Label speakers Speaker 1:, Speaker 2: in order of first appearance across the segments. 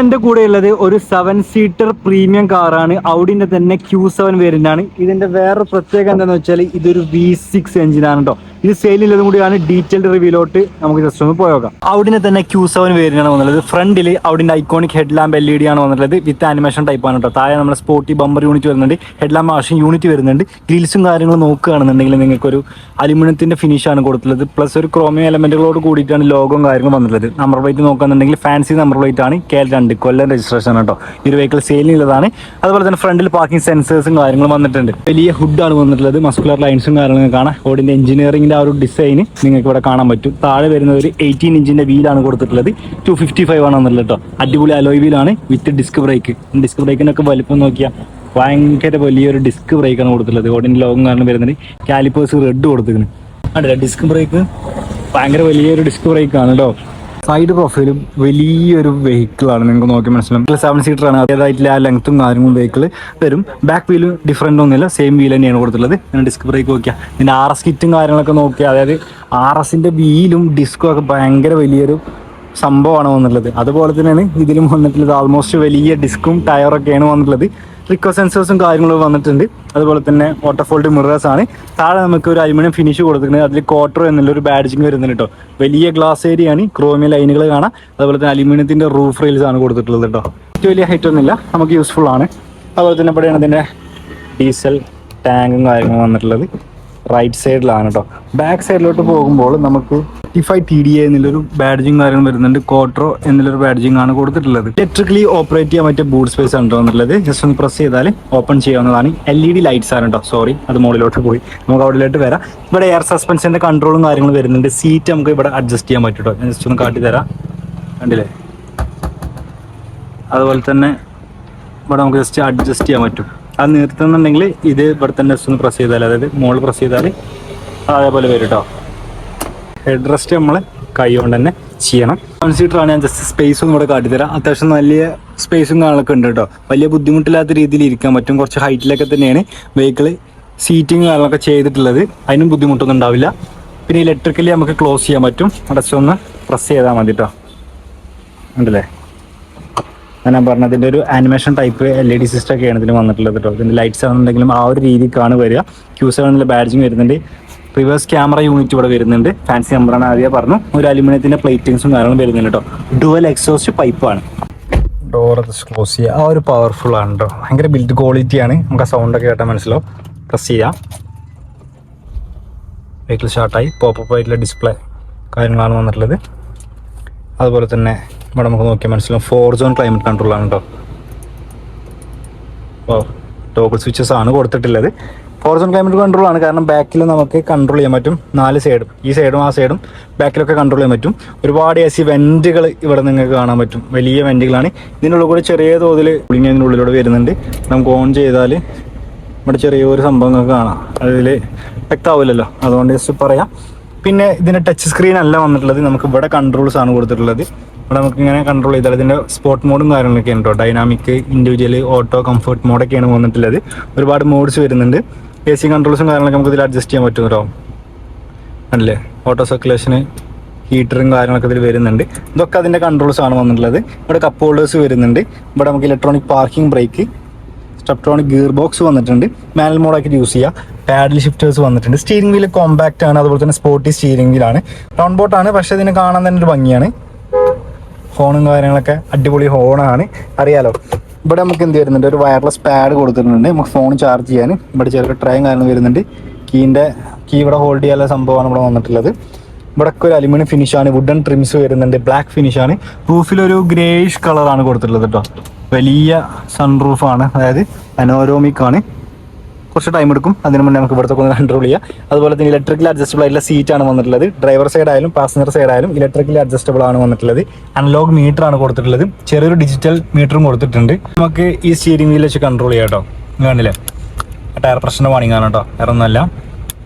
Speaker 1: എൻ്റെ കൂടെ ഉള്ളത് ഒരു 7 സീറ്റർ പ്രീമിയം കാറാണ്. ഔഡിന്റെ തന്നെ Q7 വേരിയന്റ് ആണ്. ഇതിന്റെ വേറെ പ്രത്യേകത എന്താണെന്ന് വെച്ചാൽ ഇതൊരു V6 എഞ്ചിനാണ് കേട്ടോ. ഇത് സെയിലുള്ളതും കൂടിയാണ്. ഡീറ്റെയിൽഡ് റിവ്യൂലോട്ട് നമുക്ക് ജസ്റ്റ് ഒന്ന് പോയോക്കാം. ഔഡിന്റെ തന്നെ Q7 വേരിയന്റ് ആണ് വന്നുള്ളത്. ഫ്രണ്ടിൽ ഔഡിന്റെ ഐക്കോണിക് ഹെഡ് ലാമ്പ് LED ആണ് വന്നിട്ടുള്ളത്. വിത്ത് ആനിമേഷൻ ടൈപ്പ് ആണ് കേട്ടോ. താഴെ നമ്മുടെ സ്പോർട്ടി ബമ്പർ യൂണിറ്റ് വരുന്നുണ്ട്, ഹെഡ് ലാമ്പ് വാഷിംഗ് യൂണിറ്റ് വരുന്നുണ്ട്. ഗ്രിൽസും കാര്യങ്ങളും നോക്കുകയാണെന്നുണ്ടെങ്കിൽ നിങ്ങൾക്കൊരു അലുമിനിയത്തിന്റെ ഫിനിഷ് ആണ് കൊടുത്തിട്ടുള്ളത്. പ്ലസ് ഒരു ക്രോമിയം എലമെന്റുകളോട് കൂടിയിട്ടാണ് ലോഗോയും കാര്യങ്ങളും വന്നിട്ടുള്ളത്. നമ്പർ പ്ലേറ്റ് നോക്കുകയാണെന്നുണ്ടെങ്കിൽ ഫാൻസി നമ്പർ പ്ലേറ്റ് ആണ്. KL2 കൊല്ലം രജിസ്ട്രേഷൻ ആണ് കേട്ടോ. ഈ ഒരു വെഹിക്കിൾ സെയിലിനുള്ളതാണ്. അതുപോലെ തന്നെ ഫ്രണ്ടിൽ പാർക്കിംഗ് സെൻസേഴ്സും കാര്യങ്ങളും വന്നിട്ടുണ്ട്. വലിയ ഹുഡാണ് വന്നിട്ടുള്ളത്. മസ്കുലർ ലൈൻസും കാര്യങ്ങളും കാണാം. ഓടിന്റെ എഞ്ചിനീയറിംഗിന്റെ ആ ഒരു ഡിസൈൻ നിങ്ങൾക്ക് ഇവിടെ കാണാൻ പറ്റും. താഴെ വരുന്ന ഒരു 18 ഇഞ്ചിന്റെ വീലാണ് കൊടുത്തിട്ടുള്ളത്. 255 ആണ് വന്നിട്ടുള്ളത് കേട്ടോ. അടിപൊളി അലോയ് വീലാണ് വിത്ത് ഡിസ്ക് ബ്രേക്ക്. ഡിസ്ക് ബ്രേക്കിനൊക്കെ വലിപ്പം നോക്കിയാൽ ഭയങ്കര വലിയൊരു ഡിസ്ക് ബ്രേക്കാണ് കൊടുത്തിട്ടുള്ളത്. ഓടിന്റെ ലോഗം കാരണം വരുന്നത്. കാലിപ്പേഴ്സ് റെഡ് കൊടുത്തിരിക്കുന്നത് അല്ല. ഡിസ്ക് ബ്രേക്ക് ഭയങ്കര വലിയൊരു ഡിസ്ക് ബ്രേക്കാണ് കേട്ടോ. സൈഡ് പ്രൊഫൈലും വലിയൊരു വെഹിക്കിളാണ്. നിങ്ങൾക്ക് നോക്കി മനസ്സിലാവും. 7 സീറ്റർ ആണ്. അതേതായിട്ടുള്ള ആ ലെങ്ത്തും കാര്യങ്ങളും വെഹിക്കിൾ വരും. ബാക്ക് വീലും ഡിഫറൻറ്റ് ഒന്നുമില്ല, സെയിം വീൽ തന്നെയാണ് കൊടുത്തിട്ടുള്ളത്. പിന്നെ ഡിസ്ക് ബ്രേക്ക് നോക്കിയാൽ ഇതിൻ്റെ RS കിറ്റും കാര്യങ്ങളൊക്കെ നോക്കിയാൽ, അതായത് RSന്റെ വീലും ഡിസ്കും ഒക്കെ ഭയങ്കര വലിയൊരു സംഭവമാണ് വന്നിട്ടുള്ളത്. അതുപോലെ തന്നെയാണ് ഇതിലും വന്നിട്ടുള്ളത്. ആൾമോസ്റ്റ് വലിയ ഡിസ്കും ടയറൊക്കെയാണ് വന്നിട്ടുള്ളത്. റിക്കോ സെൻസേഴ്സും കാര്യങ്ങളും വന്നിട്ടുണ്ട്. അതുപോലെ തന്നെ വാട്ടർഫോൾഡ് മിറേഴ്സ് ആണ്. താഴെ നമുക്ക് ഒരു അലുമിനിയം ഫിനിഷ് കൊടുത്തിട്ടുണ്ട്. അതിൽ ക്വാർട്ടർ എന്നുള്ളൊരു ബാഡ്ജിങ് വരുന്നുണ്ട് കേട്ടോ. വലിയ ഗ്ലാസ് ഏരിയ ആണ്. ക്രോമിയം ലൈനുകൾ കാണാം. അതുപോലെ തന്നെ അലുമിനിയത്തിന്റെ റൂഫ് റെയിൽസ് ആണ് കൊടുത്തിട്ടുള്ളത് കേട്ടോ. വലിയ ഹൈറ്റ് ഒന്നുമില്ല, നമുക്ക് യൂസ്ഫുൾ ആണ്. അതുപോലെ തന്നെ ഇവിടെയാണ് ഇതിന്റെ ഡീസൽ ടാങ്കും കാര്യങ്ങളും വന്നിട്ടുള്ളത്. റൈറ്റ് സൈഡിലാണ് കേട്ടോ. ബാക്ക് സൈഡിലോട്ട് പോകുമ്പോൾ നമുക്ക് 55 TDA എന്നുള്ളൊരു ബാഡ്ജിങ് കാര്യം വരുന്നുണ്ട്. കോട്രോ എന്നുള്ളൊരു ബാഡ്ജിങ് ആണ് കൊടുത്തിട്ടുള്ളത്. ഇലക്ട്രിക്കലി ഓപ്പറേറ്റ് ചെയ്യാൻ പറ്റിയ ബൂട്ട് സ്പേസ് ആണ് വന്നിട്ടുള്ളത്. ജസ്റ്റ് ഒന്ന് പ്രസ് ചെയ്താൽ ഓപ്പൺ ചെയ്യാവുന്നതാണ്. LED ലൈറ്റ്സ് ആണ് കേട്ടോ. സോറി, അത് മുകളിലോട്ട് പോയി. നമുക്ക് അവിടെയോട്ട് വരാം. ഇവിടെ എയർ സസ്പെൻഷന്റെ കൺട്രോളും കാര്യങ്ങളും വരുന്നുണ്ട്. സീറ്റ് നമുക്ക് ഇവിടെ അഡ്ജസ്റ്റ് ചെയ്യാൻ പറ്റും കേട്ടോ. ഞാൻ ജസ്റ്റ് ഒന്ന് കാട്ടി തരാം. കണ്ടില്ലേ? അതുപോലെ തന്നെ ഇവിടെ നമുക്ക് ജസ്റ്റ് അഡ്ജസ്റ്റ് ചെയ്യാൻ പറ്റും. അത് നിർത്തുന്നുണ്ടെങ്കിൽ ഇത് ഇവിടെ തന്നെ ജസ്റ്റ് ഒന്ന് പ്രസ് ചെയ്താൽ, അതായത് മുകളിൽ പ്രസ് ചെയ്താൽ അതേപോലെ വരും കേട്ടോ. ഹെഡ് റെസ്റ്റ് നമ്മൾ കൈ കൊണ്ട് തന്നെ ചെയ്യണം. 7 സീറ്ററാണ്. ഞാൻ ജസ്റ്റ് സ്പേസ് ഒന്നും ഇവിടെ കാട്ടിത്തരാം. അത്യാവശ്യം വലിയ സ്പേസും കാര്യങ്ങളൊക്കെ ഉണ്ട് കേട്ടോ. വലിയ ബുദ്ധിമുട്ടില്ലാത്ത രീതിയിൽ ഇരിക്കാൻ പറ്റും. കുറച്ച് ഹൈറ്റിലൊക്കെ തന്നെയാണ് വെഹിക്കിൾ സീറ്റിങ് കാര്യങ്ങളൊക്കെ ചെയ്തിട്ടുള്ളത്. അതിനും ബുദ്ധിമുട്ടൊന്നും ഉണ്ടാവില്ല. പിന്നെ ഇലക്ട്രിക്കലി നമുക്ക് ക്ലോസ് ചെയ്യാൻ പറ്റും. അടച്ച് ഒന്ന് പ്രസ് ചെയ്താൽ മതി കേട്ടോ. ഉണ്ടല്ലേ? ഞാൻ പറഞ്ഞതിൻ്റെ ഒരു ആനിമേഷൻ ടൈപ്പ് LED സിസ്റ്റം ഒക്കെയാണ് ഇതിന് വന്നിട്ടുള്ളത് കേട്ടോ. ഇതിൻ്റെ ലൈറ്റ്സ് ആണെന്നുണ്ടെങ്കിലും ആ ഒരു രീതിക്കാണ് വരിക. Q7 ബാഡ്ജിങ് വരുന്നുണ്ട്. റിവേഴ്സ് ക്യാമറ യൂണിറ്റ് ഇവിടെ വരുന്നുണ്ട്. ഫാൻസി നമ്പറാണ് ആദ്യം പറഞ്ഞു. ഒരു അലുമിനിയത്തിന്റെ പ്ലേറ്റിങ്സും കാര്യങ്ങളും വരുന്നുണ്ട് കേട്ടോ. ഡുവൽ എക്സോസ്റ്റ് പൈപ്പാണ്. ഡോർ ക്ലോസ് ചെയ്യുക. ആ ഒരു പവർഫുൾ ആണ് കേട്ടോ. ഭയങ്കര ബിൽഡ് ക്വാളിറ്റിയാണ്. നമുക്ക് ആ സൗണ്ടൊക്കെ കേട്ടാൽ മനസ്സിലാവും. പ്രസ് ചെയ്യാം. വെഹിക്കിൾ സ്റ്റാർട്ടായി. പോപ്പപ്പ് ആയിട്ടുള്ള ഡിസ്പ്ലേ കാര്യങ്ങളാണ് വന്നിട്ടുള്ളത്. അതുപോലെ തന്നെ ഇവിടെ നമുക്ക് നോക്കിയാൽ മനസ്സിലാവും 4 സോൺ ക്ലൈമറ്റ് കൺട്രോളാണ് കേട്ടോ. ടോഗിൾ സ്വിച്ചസ് ആണ് കൊടുത്തിട്ടുള്ളത്. 4 സോൺ ക്ലൈമറ്റ് കൺട്രോൾ ആണ്. കാരണം ബാക്കിൽ നമുക്ക് കൺട്രോൾ ചെയ്യാൻ പറ്റും. 4 സൈഡും, ഈ സൈഡും ആ സൈഡും ബാക്കിലൊക്കെ കൺട്രോൾ ചെയ്യാൻ പറ്റും. ഒരുപാട് AC വെന്റുകൾ ഇവിടെ നിങ്ങൾക്ക് കാണാൻ പറ്റും. വലിയ വെന്റുകളാണ്. ഇതിനുള്ളിൽ കൂടെ ചെറിയ തോതിൽ കൂളിംഗ് ഇതിനുള്ളിലൂടെ വരുന്നുണ്ട്. നമുക്ക് ഓൺ ചെയ്താൽ ഇവിടെ ചെറിയൊരു സംഭവങ്ങളൊക്കെ കാണാം. അതിൽ വ്യക്തമാവില്ലല്ലോ, അതുകൊണ്ട് ജസ്റ്റ് പറയാം. പിന്നെ ഇതിൻ്റെ ടച്ച് സ്ക്രീൻ അല്ല വന്നിട്ടുള്ളത്. നമുക്ക് ഇവിടെ കൺട്രോൾസ് ആണ് കൊടുത്തിട്ടുള്ളത്. ഇവിടെ നമുക്ക് ഇങ്ങനെ കൺട്രോൾ ചെയ്താൽ ഇതിൻ്റെ സ്പോർട്ട് മോഡും കാര്യങ്ങളൊക്കെ ഉണ്ട് കേട്ടോ. ഡൈനാമിക്, ഇൻഡിവിജ്വൽ, ഓട്ടോ, കംഫർട്ട് മോഡൊക്കെയാണ് വന്നിട്ടുള്ളത്. ഒരുപാട് മോഡ്സ് വരുന്നുണ്ട്. AC കൺട്രോൾസും കാര്യങ്ങളൊക്കെ നമുക്ക് ഇതിൽ അഡ്ജസ്റ്റ് ചെയ്യാൻ പറ്റും കേട്ടോ. അല്ലേ? ഓട്ടോ സർക്കുലേഷന്, ഹീറ്ററും കാര്യങ്ങളൊക്കെ ഇതിൽ വരുന്നുണ്ട്. ഇതൊക്കെ അതിൻ്റെ കൺട്രോൾസ് ആണ് വന്നിട്ടുള്ളത്. ഇവിടെ കപ്പ് ഹോൾഡേഴ്സ് വരുന്നുണ്ട്. ഇവിടെ നമുക്ക് electronic parking brake, steptronic gear box വന്നിട്ടുണ്ട്. മാനുവൽ മോഡാക്കി യൂസ് ചെയ്യാം. പാഡിൽ ഷിഫ്റ്റേഴ്സ് വന്നിട്ടുണ്ട്. സ്റ്റീരിംഗ് വീല് കോമ്പാക്റ്റ് ആണ്. അതുപോലെ തന്നെ സ്പോർട്ടി സ്റ്റീരിംഗ് വീലാണ്. റൗണ്ട് ബോട്ടാണ്, പക്ഷേ ഇതിന് കാണാൻ തന്നെ ഒരു ഭംഗിയാണ്. ഹോണും കാര്യങ്ങളൊക്കെ അടിപൊളി ഹോണാണ്, അറിയാലോ. ഇവിടെ നമുക്ക് എന്ത് വരുന്നുണ്ട്, ഒരു വയർലെസ് പാഡ് കൊടുത്തിട്ടുണ്ട്. നമുക്ക് ഫോൺ ചാർജ് ചെയ്യാൻ. ഇവിടെ ചെറിയ ട്രയും കാര്യങ്ങൾ വരുന്നുണ്ട്. കീ ഇവിടെ ഹോൾഡ് ചെയ്യാനുള്ള സംഭവമാണ് ഇവിടെ വന്നിട്ടുള്ളത്. ഇവിടെ ഒക്കെ ഒരു അലുമിനിയം ഫിനിഷാണ്. വുഡൻ ട്രിംസ് വരുന്നുണ്ട്. ബ്ലാക്ക് ഫിനിഷാണ്. റൂഫിലൊരു ഗ്രേയിഷ് കളറാണ് കൊടുത്തിട്ടുള്ളത് കേട്ടോ. വലിയ സൺറൂഫാണ്, അതായത് അനോരോമിക് ആണ്. കുറച്ച് ടൈം എടുക്കും. അതിന് മുന്നേ നമുക്ക് ഇവിടുത്തെ ഒന്ന് കൺട്രോൾ ചെയ്യാം. അതുപോലെ തന്നെ ഇലക്ട്രിക്കലി അഡ്ജസ്റ്റബിൾ ആയിട്ടുള്ള സീറ്റാണ് വന്നിട്ടുള്ളത്. ഡ്രൈവർ സൈഡ് ആയാലും പാസഞ്ചർ സൈഡ് ആയാലും ഇലക്ട്രിക്കലി അഡ്ജസ്റ്റബിൾ ആണ് വന്നിട്ടുള്ളത്. അനലോഗ് മീറ്റർ ആണ് കൊടുത്തിട്ടുള്ളത്. ചെറിയൊരു ഡിജിറ്റൽ മീറ്ററും കൊടുത്തിട്ടുണ്ട്. നമുക്ക് ഈ സ്റ്റീരിംഗ് വീൽ വെച്ച് കൺട്രോൾ ചെയ്യാം കേട്ടോ. കാണില്ലേ? ടയർ പ്രശ്നം വാണിങ് ആണ് കേട്ടോ, വേറെ ഒന്നുമല്ല.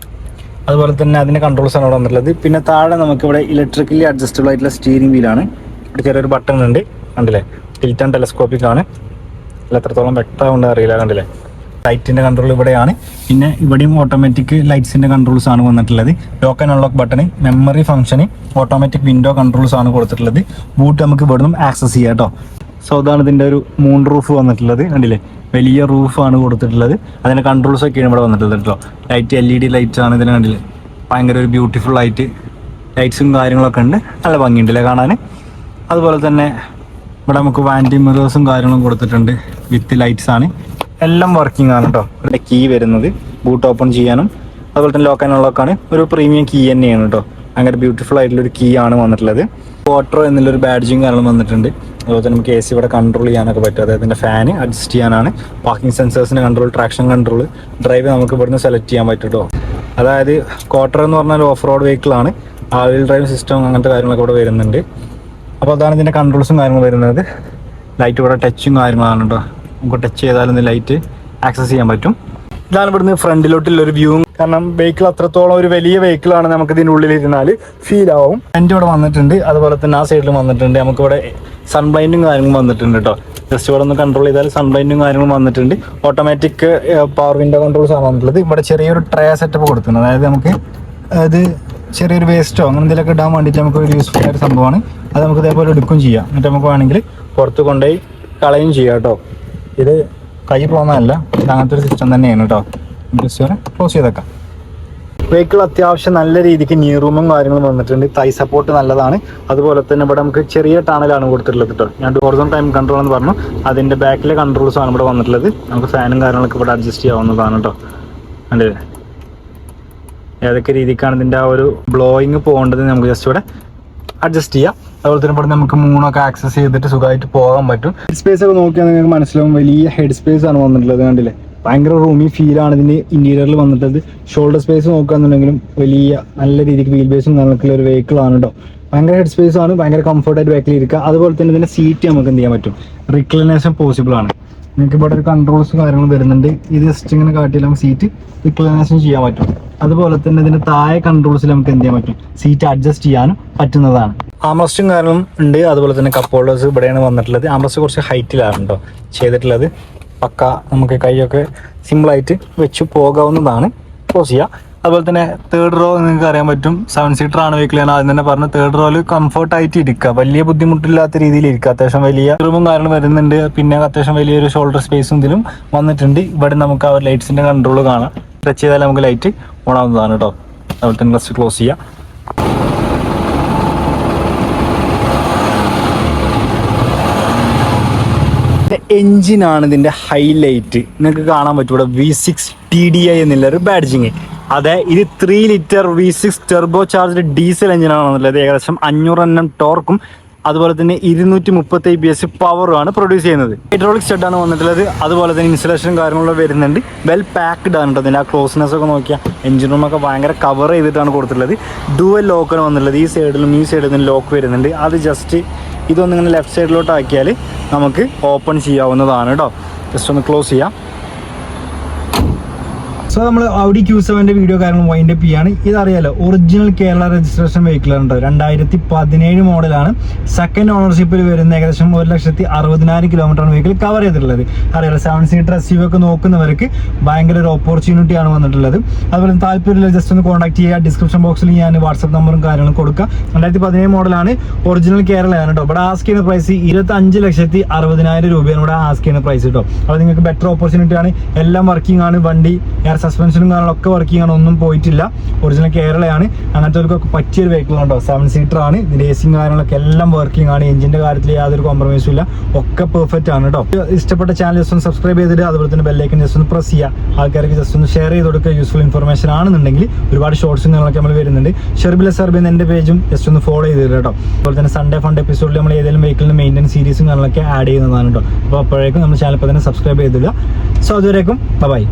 Speaker 1: അതുപോലെ തന്നെ അതിൻ്റെ കൺട്രോൾസ് ആണ് ഇവിടെ വന്നിട്ടുള്ളത്. പിന്നെ താഴെ നമുക്കിവിടെ ഇലക്ട്രിക്കലി അഡ്ജസ്റ്റബിൾ ആയിട്ടുള്ള സ്റ്റീരിംഗ് വീലാണ്. ഇവിടെ ചെറിയൊരു ബട്ടൺ ഉണ്ട്, കണ്ടില്ലേ? ടിൽറ്റ് ആൻഡ് ടെലസ്കോപ്പിക് ആണ്. അല്ല എത്രത്തോളം വ്യക്തമുണ്ട് അറിയില്ല, കണ്ടില്ലേ? ലൈറ്റിൻ്റെ കൺട്രോൾ ഇവിടെയാണ്. പിന്നെ ഇവിടെയും ഓട്ടോമാറ്റിക് ലൈറ്റ്സിൻ്റെ കൺട്രോൾസ് ആണ് വന്നിട്ടുള്ളത്. Lock and unlock button, memory ഫംഗ്ഷന്, ഓട്ടോമാറ്റിക് വിൻഡോ കൺട്രോൾസ് ആണ് കൊടുത്തിട്ടുള്ളത്. ബൂട്ട് നമുക്ക് ഇവിടെ നിന്നും ആക്സസ് ചെയ്യാം കേട്ടോ. സോ അതാണ് ഇതിൻ്റെ ഒരു മൂൺ റൂഫ് വന്നിട്ടുള്ളത്. കണ്ടില്ലേ, വലിയ റൂഫാണ് കൊടുത്തിട്ടുള്ളത്. അതിൻ്റെ കൺട്രോൾസ് ഒക്കെയാണ് ഇവിടെ വന്നിട്ടുള്ളത് കേട്ടോ. ലൈറ്റ് LED ലൈറ്റ്സ് ആണ് ഇതിന്. കണ്ടില്ലേ, ഭയങ്കര ഒരു ബ്യൂട്ടിഫുൾ ആയിട്ട് ലൈറ്റ്സും കാര്യങ്ങളൊക്കെ ഉണ്ട്. നല്ല ഭംഗിയുണ്ടല്ലേ കാണാൻ. അതുപോലെ തന്നെ ഇവിടെ നമുക്ക് വാൻറ്റി മിറേഴ്സും കാര്യങ്ങളും കൊടുത്തിട്ടുണ്ട് വിത്ത് ലൈറ്റ്സ് ആണ്. എല്ലാം വർക്കിംഗ് ആണ് കേട്ടോ. ഇവിടെ കീ വരുന്നത് ബൂട്ട് ഓപ്പൺ ചെയ്യാനും അതുപോലെ തന്നെ ലോക്ക് ആൻഡ് അൺലോക്ക് ആണ്. ഒരു പ്രീമിയം കീ തന്നെയാണ് കേട്ടോ. ഭയങ്കര ബ്യൂട്ടിഫുൾ ആയിട്ടുള്ളൊരു കീ ആണ് വന്നിട്ടുള്ളത്. വാട്ടർ എന്നുള്ളൊരു ബാഡ്ജിങ് കാരണം വന്നിട്ടുണ്ട്. അതുപോലെ തന്നെ നമുക്ക് AC ഇവിടെ കൺട്രോൾ ചെയ്യാനൊക്കെ പറ്റും. അതായത് ഇതിൻ്റെ ഫാന് അഡ്ജസ്റ്റ് ചെയ്യാനാണ്. പാർക്കിംഗ് സെൻസേഴ്സിന് കൺട്രോൾ, ട്രാക്ഷൻ കൺട്രോൾ, ഡ്രൈവ് നമുക്ക് ഇവിടുന്ന് സെലക്ട് ചെയ്യാൻ പറ്റും കേട്ടോ. അതായത് ക്വാർട്ടർ എന്ന് പറഞ്ഞാൽ ഓഫ് റോഡ് വെഹിക്കിളാണ്. വീൽ ഡ്രൈവ് സിസ്റ്റം അങ്ങനത്തെ കാര്യങ്ങളൊക്കെ ഇവിടെ വരുന്നുണ്ട്. അപ്പോൾ അതാണ് ഇതിൻ്റെ കൺട്രോൾസും കാര്യങ്ങളും വരുന്നത്. ലൈറ്റ് ഇവിടെ ടച്ചും കാര്യങ്ങളാണ് കേട്ടോ. നമുക്ക് ടച്ച് ചെയ്താലും ലൈറ്റ് ആക്സസ് ചെയ്യാൻ പറ്റും. ഇതാണ് ഇവിടുന്ന് ഫ്രണ്ടിലോട്ടുള്ളൊരു വ്യൂ. കാരണം വെഹിക്കിൾ അത്രത്തോളം ഒരു വലിയ വെഹിക്കിളാണ്. നമുക്ക് ഇതിൻ്റെ ഉള്ളിലിരുന്നാൽ ഫീൽ ആവും. എൻ്റെ ഇവിടെ വന്നിട്ടുണ്ട്. അതുപോലെ തന്നെ ആ സൈഡിലും വന്നിട്ടുണ്ട്. നമുക്കിവിടെ സൺബ്ലൈൻഡും കാര്യങ്ങളും വന്നിട്ടുണ്ട് കേട്ടോ. ജസ്റ്റ് ഇവിടെ ഒന്ന് കൺട്രോൾ ചെയ്താൽ സൺബ്ലൈൻഡും കാര്യങ്ങളും വന്നിട്ടുണ്ട്. ഓട്ടോമാറ്റിക് പവർ വിൻഡോ കൺട്രോൾസ് ആണ് വന്നിട്ടുള്ളത്. ഇവിടെ ചെറിയൊരു ട്രേ സെറ്റപ്പ് കൊടുക്കുന്നത്. അതായത് നമുക്ക് അത് ചെറിയൊരു വേസ്റ്റോ അങ്ങനെ എന്തെങ്കിലുമൊക്കെ ഇടാൻ വേണ്ടിയിട്ട് നമുക്ക് ഒരു യൂസ്ഫുൾ ആയിട്ട് സംഭവമാണ്. അത് നമുക്ക് ഇതേപോലെ എടുക്കുകയും ചെയ്യാം. എന്നിട്ട് നമുക്ക് വേണമെങ്കിൽ പുറത്ത് കൊണ്ടുപോയി കളയും ചെയ്യാം കേട്ടോ. ഇത് കൈ പോകുന്നതല്ല, ഇത് അങ്ങനത്തെ ഒരു സിസ്റ്റം തന്നെയാണ് കേട്ടോ. ജസ്റ്റ് ക്ലോസ് ചെയ്തേക്കാം. വെഹിക്കിൾ അത്യാവശ്യം നല്ല രീതിക്ക് നീ റൂമും കാര്യങ്ങളും വന്നിട്ടുണ്ട്. തൈ സപ്പോർട്ട് നല്ലതാണ്. അതുപോലെ തന്നെ ഇവിടെ നമുക്ക് ചെറിയ ടണലാണ് കൊടുത്തിട്ടുള്ളത് കേട്ടോ. ഞാൻ ഹൊറിസോണ്ടൽ ടൈം കൺട്രോൾ എന്ന് പറഞ്ഞു. അതിൻ്റെ ബാക്കിലെ കൺട്രോൾസ് ആണ് ഇവിടെ വന്നിട്ടുള്ളത്. നമുക്ക് ഫാനും കാര്യങ്ങളൊക്കെ ഇവിടെ അഡ്ജസ്റ്റ് ചെയ്യാവുന്നതാണ് കേട്ടോ. അല്ലേ, ഏതൊക്കെ രീതിക്കാണ് ഇതിൻ്റെ ആ ഒരു ബ്ലോയിങ് പോകേണ്ടത് നമുക്ക് ജസ്റ്റ് ഇവിടെ അഡ്ജസ്റ്റ് ചെയ്യാം. അതുപോലെ തന്നെ ഇവിടെ നമുക്ക് മൂണൊക്കെ ആക്സസ് ചെയ്തിട്ട് സുഖമായിട്ട് പോകാൻ പറ്റും. ഹെഡ് സ്പേസ് ഒക്കെ നോക്കിയാൽ നിങ്ങൾക്ക് മനസ്സിലാവും. വലിയ ഹെഡ് സ്പേസ് ആണ് വന്നിട്ടുള്ളത്. കണ്ടില്ലേ, ഭയങ്കര റൂമി ഫീലാണ് ഇതിൻ്റെ ഇൻറ്റീരിയറിൽ വന്നിട്ടുള്ളത്. ഷോൾഡർ സ്പേസ് നോക്കുകയാണെന്നുണ്ടെങ്കിലും വലിയ നല്ല രീതിക്ക് വീൽ ബേസും നമുക്കുള്ള ഒരു വെഹിക്കിളാണ് കേട്ടോ. ഭയങ്കര ഹെഡ് സ്പേസ് ആണ്. ഭയങ്കര കംഫർട്ടായിട്ട് ബാക്കിൽ ഇരിക്കുക. അതുപോലെ തന്നെ ഇതിൻ്റെ സീറ്റ് നമുക്ക് എന്ത് ചെയ്യാൻ പറ്റും, റിക്ലിനേഷൻ പോസിബിൾ ആണ്. നിങ്ങൾക്ക് ഇവിടെ ഒരു കൺട്രോൾസും കാര്യങ്ങളും വരുന്നുണ്ട്. ഇത് ജസ്റ്റ് ഇങ്ങനെ കാട്ടിയാൽ നമുക്ക് സീറ്റ് റിക്ലിനേഷൻ ചെയ്യാൻ പറ്റും. അതുപോലെ തന്നെ ഇതിൻ്റെ താഴെ കൺട്രോൾസിൽ നമുക്ക് എന്ത് ചെയ്യാൻ പറ്റും, സീറ്റ് അഡ്ജസ്റ്റ് ചെയ്യാനും പറ്റുന്നതാണ്. ആംറസ്റ്റും കാര്യങ്ങളും ഉണ്ട്. അതുപോലെ തന്നെ കപ്പ് ഹോൾഡേഴ്സ് ഇവിടെയാണ് വന്നിട്ടുള്ളത്. ആംറസ്റ്റ് കുറച്ച് ഹൈറ്റിലാണ് കേട്ടോ ചെയ്തിട്ടുള്ളത്. പക്ക നമുക്ക് കൈയൊക്കെ സിമ്പിളായിട്ട് വെച്ച് പോകാവുന്നതാണ്. ക്ലോസ് ചെയ്യുക. അതുപോലെ തന്നെ തേർഡ് റോ നിങ്ങൾക്ക് അറിയാൻ പറ്റും. 7 സീറ്റർ ആണ് വെഹിക്കിൾ. ഞാൻ ആദ്യം തന്നെ പറഞ്ഞു, തേർഡ് റോയിൽ കംഫർട്ടായിട്ട് ഇരിക്കുക, വലിയ ബുദ്ധിമുട്ടില്ലാത്ത രീതിയിൽ ഇരിക്കുക. അത്യാവശ്യം വലിയ റൂമും കാര്യങ്ങളും വരുന്നുണ്ട്. പിന്നെ അത്യാവശ്യം വലിയൊരു ഷോൾഡർ സ്പേസും ഇതിലും വന്നിട്ടുണ്ട്. ഇവിടെ നമുക്ക് ആ ലൈറ്റ്സിൻ്റെ കൺട്രോൾ കാണാം. ടച്ച് ചെയ്താൽ നമുക്ക് ലൈറ്റ് ഓൺ ആവുന്നതാണ് കേട്ടോ. അതുപോലെ തന്നെ ജസ്റ്റ് ക്ലോസ് ചെയ്യുക. എഞ്ചിനാണ് ഇതിൻ്റെ ഹൈലൈറ്റ്. നിങ്ങൾക്ക് കാണാൻ പറ്റും ഇവിടെ V6 TDI എന്നുള്ളൊരു ബാഡ്ജിങ്. അതെ, ഇത് 3 litre V6 Turbo charged diesel എഞ്ചിനാണ് വന്നിട്ടുള്ളത്. ഏകദേശം 500 Nm ടോർക്കും അതുപോലെ തന്നെ 230 PS പവറുമാണ് പ്രൊഡ്യൂസ് ചെയ്യുന്നത്. ഹൈഡ്രോളിക് സ്റ്റഡാണ് വന്നിട്ടുള്ളത്. അതുപോലെ തന്നെ ഇൻസുലേഷനും കാര്യങ്ങളൊക്കെ വരുന്നുണ്ട്. വെൽ പാക്ഡ് ആണ് കേട്ടോ. അതിൻ്റെ ആ ക്ലോസ്നെസ് ഒക്കെ നോക്കിയാൽ എഞ്ചിൻ റൂമൊക്കെ ഭയങ്കര കവർ ചെയ്തിട്ടാണ് കൊടുത്തിട്ടുള്ളത്. ഡുവൽ ലോക്കാണ് വന്നിട്ടുള്ളത്. ഈ സൈഡിലും ഈ സൈഡിലും ലോക്ക് വരുന്നുണ്ട്. അത് ജസ്റ്റ് ഇതൊന്നിങ്ങനെ ലെഫ്റ്റ് സൈഡിലോട്ട് ആക്കിയാൽ നമുക്ക് ഓപ്പൺ ചെയ്യാവുന്നതാണ് കേട്ടോ. ജസ്റ്റ് ഒന്ന് ക്ലോസ് ചെയ്യാം. സോ നമ്മൾ Audi Q7 വീഡിയോ കാര്യങ്ങളും വൈൻഡ് അപ്പ് ചെയ്യാണ്. ഇതറിയാലോ, ഒറിജിനൽ കേരള രജിസ്ട്രേഷൻ വെഹിക്കിളാണ് കേട്ടോ. 2017 മോഡലാണ്. സെക്കൻഡ് ഓണർഷിപ്പിൽ വരുന്ന ഏകദേശം 1,60,000 കിലോമീറ്ററാണ് വെഹിക്കിൾ കവർ ചെയ്തിട്ടുള്ളത്. അറിയാലോ, 7 സീറ്റർ SUV ഒക്കെ നോക്കുന്നവർക്ക് ഭയങ്കര ഒരു ഓപ്പർച്യൂണിറ്റി ആണ് വന്നിട്ടുള്ളത്. അതുപോലെ താല്പര്യമില്ല ജസ്റ്റ് ഒന്ന് കോൺടാക്ട് ചെയ്യുക. ഡിസ്ക്രിപ്ഷൻ ബോക്സിൽ ഞാൻ വാട്സ്ആപ്പ് നമ്പറും കാര്യങ്ങളും കൊടുക്കുക. 2017 മോഡലാണ്. ഒറിജിനൽ കേരളയാണ് കേട്ടോ. ഇവിടെ ആസ്ക് ചെയ്യുന്ന പ്രൈസ് 25,60,000 രൂപയാണ് ഇവിടെ ആസ്ക് ചെയ്യുന്ന പ്രൈസ് കേട്ടോ. അപ്പോൾ നിങ്ങൾക്ക് ബെറ്റർ ഓപ്പർച്യൂണിറ്റി ആണ്. എല്ലാം വർക്കിംഗ് ആണ്. വണ്ടി സസ്പെൻഷനും കാര്യങ്ങളൊക്കെ വർക്കിംഗ് ആണ്. ഒന്നും പോയിട്ടില്ല. ഒറിജിനൽ കേരളയാണ്. അങ്ങനത്തെവർക്കൊക്കെ പറ്റിയൊരു വെഹിക്കിൾ ഉണ്ടോ. 7 സീറ്റർ ആണ്. ഇതിൻ്റെ AC കാര്യങ്ങളൊക്കെ എല്ലാം വർക്കിംഗ് ആണ്. എഞ്ചിൻ്റെ കാര്യത്തിൽ യാതൊരു കോംപ്രമൈസും ഇല്ല. ഒക്കെ പെർഫെക്റ്റ് ആണ് കേട്ടോ. ഇഷ്ടപ്പെട്ട ചാനൽ ജസ്റ്റ് ഒന്ന് സബ്സ്ക്രൈബ് ചെയ്തിട്ട് അതുപോലെ തന്നെ ബെല്ലൈക്കൻ ജസ്റ്റ് ഒന്ന് പ്രസ് ചെയ്യുക. ആൾക്കാർക്ക് ജസ്റ്റ് ഒന്ന് ഷെയർ ചെയ്ത് കൊടുക്കുക. യൂസ്ഫുൾ ഇൻഫർമേഷൻ ആണെന്നുണ്ടെങ്കിൽ ഒരുപാട് ഷോർട്സും കാര്യങ്ങളൊക്കെ നമ്മൾ വരുന്നുണ്ട്. ഷെർബില സർബി എന്ന എൻ്റെ പേജും ജസ്റ്റ് ഒന്ന് ഫോളോ ചെയ്ത് കേട്ടോ. അതുപോലെ തന്നെ സൺഡേ ഫണ്ട് എപ്പിസോഡിൽ നമ്മൾ ഏതെങ്കിലും വെഹിക്കിളിൻ്റെ മെയിൻ്റെനൻസ് സീരീസും കാര്യങ്ങളൊക്കെ ആഡ് ചെയ്യുന്നതാണ് കേട്ടോ. അപ്പോൾ അപ്പോഴേക്കും നമ്മൾ ചാനൽ ഇപ്പോൾ തന്നെ സബ്സ്ക്രൈബ് ചെയ്തിടുക. സോ അതുവരേക്കും ബൈ.